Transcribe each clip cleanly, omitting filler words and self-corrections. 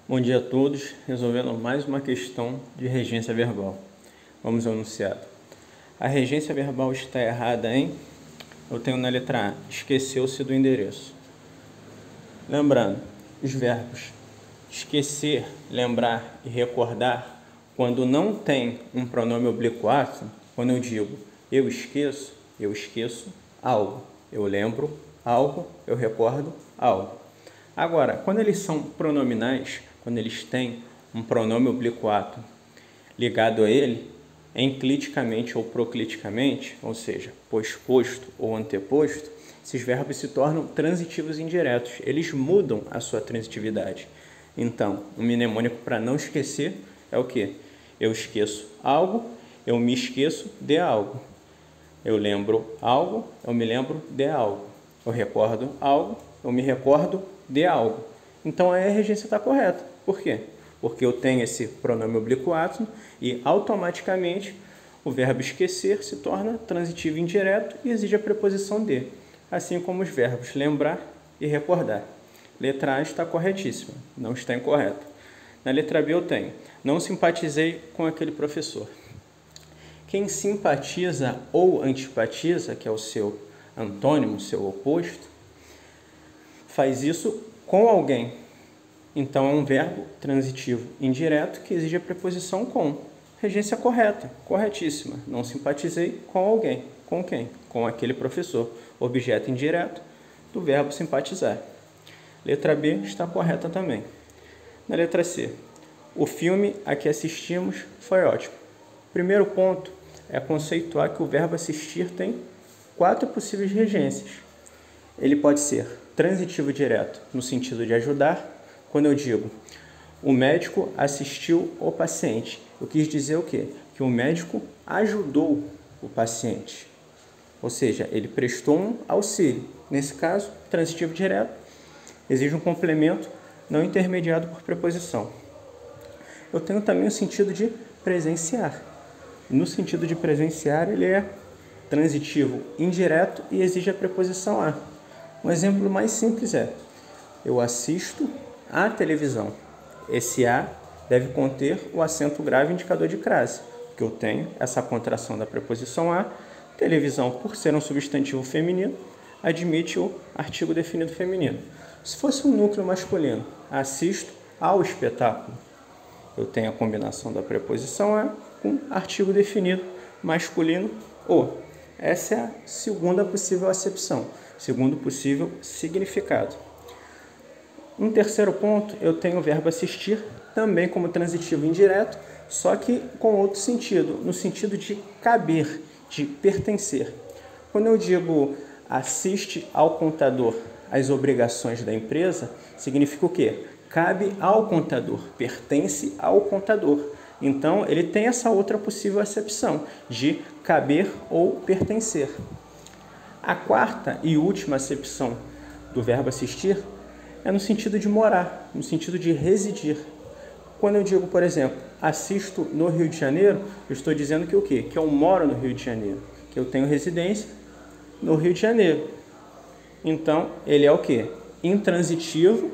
Bom dia a todos, resolvendo mais uma questão de regência verbal. Vamos ao enunciado. A regência verbal está errada em... Eu tenho na letra A, esqueceu-se do endereço. Lembrando, os verbos esquecer, lembrar e recordar, quando não tem um pronome oblíquo, quando eu digo eu esqueço algo. Eu lembro algo, eu recordo algo. Agora, quando eles são pronominais, quando eles têm um pronome oblíquo ligado a ele, encliticamente ou procliticamente, ou seja, posposto ou anteposto, esses verbos se tornam transitivos indiretos. Eles mudam a sua transitividade. Então, um mnemônico para não esquecer é o quê? Eu esqueço algo, eu me esqueço de algo. Eu lembro algo, eu me lembro de algo. Eu recordo algo, eu me recordo de algo. Então, a regência está correta. Por quê? Porque eu tenho esse pronome oblíquo e, automaticamente, o verbo esquecer se torna transitivo indireto e exige a preposição de, assim como os verbos lembrar e recordar. Letra A está corretíssima, não está incorreta. Na letra B eu tenho, não simpatizei com aquele professor. Quem simpatiza ou antipatiza, que é o seu antônimo, o seu oposto, faz isso com alguém. Então, é um verbo transitivo indireto que exige a preposição com. Regência correta, corretíssima. Não simpatizei com alguém. Com quem? Com aquele professor. Objeto indireto do verbo simpatizar. Letra B está correta também. Na letra C, o filme a que assistimos foi ótimo. Primeiro ponto é conceituar que o verbo assistir tem 4 possíveis regências. Ele pode ser transitivo direto, no sentido de ajudar. Quando eu digo, o médico assistiu o paciente, eu quis dizer o quê? Que o médico ajudou o paciente. Ou seja, ele prestou um auxílio. Nesse caso, transitivo direto, exige um complemento não intermediado por preposição. Eu tenho também o sentido de presenciar. No sentido de presenciar, ele é transitivo indireto e exige a preposição a. Um exemplo mais simples é, eu assisto à televisão. Esse a deve conter o acento grave indicador de crase, porque eu tenho essa contração da preposição a. Televisão, por ser um substantivo feminino, admite o artigo definido feminino. Se fosse um núcleo masculino, assisto ao espetáculo. Eu tenho a combinação da preposição a com artigo definido masculino o. Essa é a segunda possível acepção, segundo possível significado. Um terceiro ponto, eu tenho o verbo assistir, também como transitivo indireto, só que com outro sentido, no sentido de caber, de pertencer. Quando eu digo assiste ao contador as obrigações da empresa, significa o quê? Cabe ao contador, pertence ao contador. Então, ele tem essa outra possível acepção de caber ou pertencer. A quarta e última acepção do verbo assistir é no sentido de morar, no sentido de residir. Quando eu digo, por exemplo, assisto no Rio de Janeiro, eu estou dizendo que o quê? Que eu moro no Rio de Janeiro, que eu tenho residência no Rio de Janeiro. Então, ele é o quê? Intransitivo,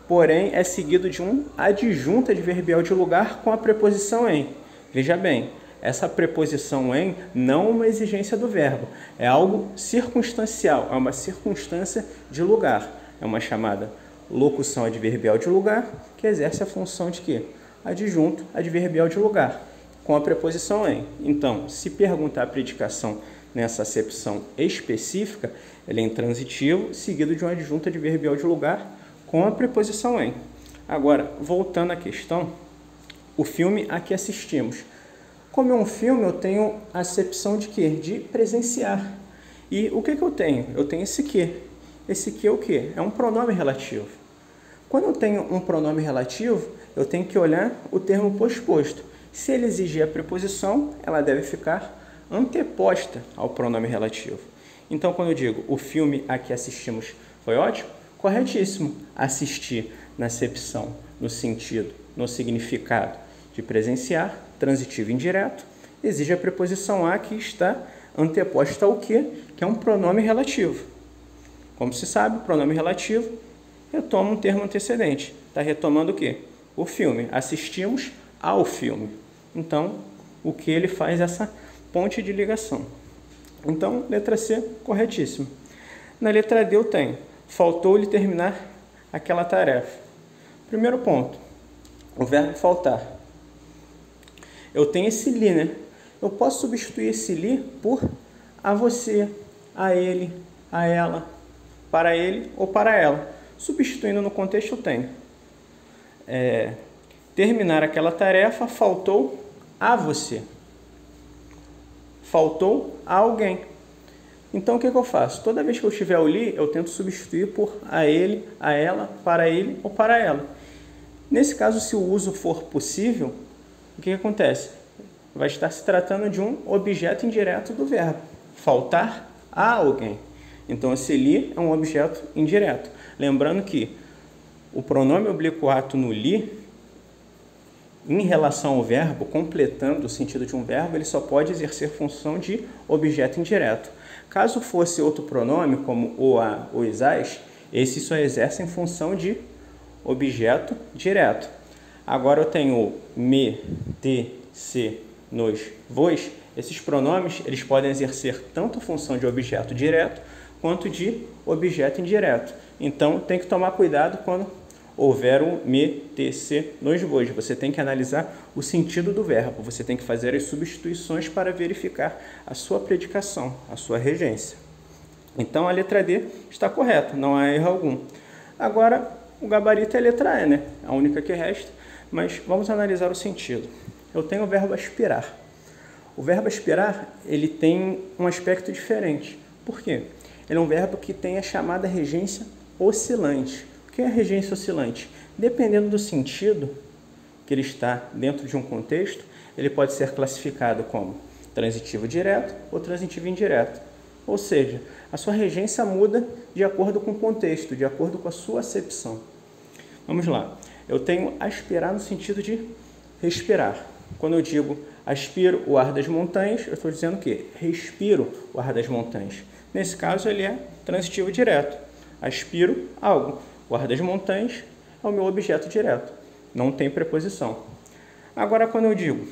porém é seguido de um adjunto adverbial de lugar com a preposição em. Veja bem, essa preposição em não é uma exigência do verbo, é algo circunstancial, é uma circunstância de lugar. É uma chamada locução adverbial de lugar, que exerce a função de quê? Adjunto adverbial de lugar, com a preposição em. Então, se perguntar a predicação nessa acepção específica, ele é intransitivo, seguido de um adjunto adverbial de lugar, com a preposição em. Agora, voltando à questão, o filme a que assistimos. Como é um filme, eu tenho a acepção de quê? De presenciar. E o que eu tenho? Eu tenho esse que. Esse que é o quê? É um pronome relativo. Quando eu tenho um pronome relativo, eu tenho que olhar o termo posposto. Se ele exigir a preposição, ela deve ficar anteposta ao pronome relativo. Então, quando eu digo o filme a que assistimos foi ótimo, corretíssimo. Assistir na acepção, no sentido, no significado de presenciar, transitivo indireto, exige a preposição a que está anteposta ao que é um pronome relativo. Como se sabe, o pronome relativo retoma um termo antecedente. Está retomando o quê? O filme. Assistimos ao filme. Então, o que ele faz essa ponte de ligação. Então, letra C, corretíssimo. Na letra D eu tenho, faltou-lhe terminar aquela tarefa. Primeiro ponto, o verbo faltar. Eu tenho esse li, né? Eu posso substituir esse li por a você, a ele, a ela, para ele ou para ela. Substituindo no contexto eu tenho terminar aquela tarefa, faltou a você. Faltou a alguém. Então o que eu faço? Toda vez que eu tiver o li, eu tento substituir por a ele, a ela, para ele ou para ela. Nesse caso, se o uso for possível, o que acontece? Vai estar se tratando de um objeto indireto do verbo. Faltar a alguém. Então esse li é um objeto indireto. Lembrando que o pronome oblíquo ato no li, em relação ao verbo, completando o sentido de um verbo, ele só pode exercer função de objeto indireto. Caso fosse outro pronome, como o, a, os, as, esses só exercem função de objeto direto. Agora eu tenho me, te, se, nos, vos. Esses pronomes eles podem exercer tanto função de objeto direto quanto de objeto indireto. Então tem que tomar cuidado quando houver um me, te, se, nos, vos. Você tem que analisar o sentido do verbo. Você tem que fazer as substituições para verificar a sua predicação, a sua regência. Então a letra D está correta, não há erro algum. Agora o gabarito é a letra E, né? A única que resta, mas vamos analisar o sentido. Eu tenho o verbo aspirar. O verbo aspirar, ele tem um aspecto diferente. Por quê? Ele é um verbo que tem a chamada regência oscilante. O que é a regência oscilante? Dependendo do sentido que ele está dentro de um contexto, ele pode ser classificado como transitivo direto ou transitivo indireto. Ou seja, a sua regência muda de acordo com o contexto, de acordo com a sua acepção. Vamos lá. Eu tenho aspirar no sentido de respirar. Quando eu digo aspiro o ar das montanhas, eu estou dizendo que respiro o ar das montanhas. Nesse caso, ele é transitivo direto. Aspiro algo. O ar das montanhas é o meu objeto direto. Não tem preposição. Agora, quando eu digo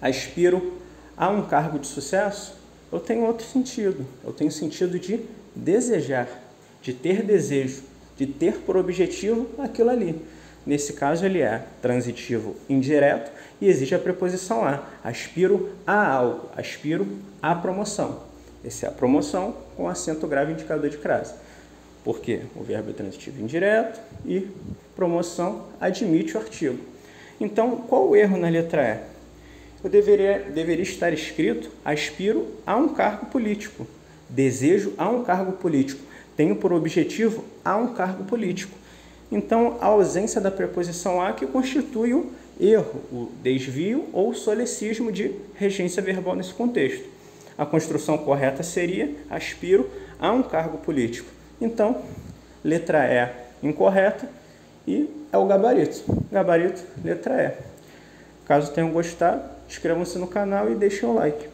aspiro a um cargo de sucesso, eu tenho outro sentido. Eu tenho sentido de desejar, de ter desejo, de ter por objetivo aquilo ali. Nesse caso, ele é transitivo indireto e exige a preposição a. Aspiro a algo, aspiro à promoção. Essa é a promoção com acento grave indicador de crase. Porque o verbo é transitivo indireto e promoção admite o artigo. Então, qual o erro na letra E? Eu deveria estar escrito aspiro a um cargo político, desejo a um cargo político, tenho por objetivo a um cargo político. Então, a ausência da preposição a que constitui o erro, o desvio ou solecismo de regência verbal nesse contexto. A construção correta seria aspiro a um cargo político. Então, letra E incorreta e é o gabarito. Gabarito, letra E. Caso tenham gostado, inscrevam-se no canal e deixem o like.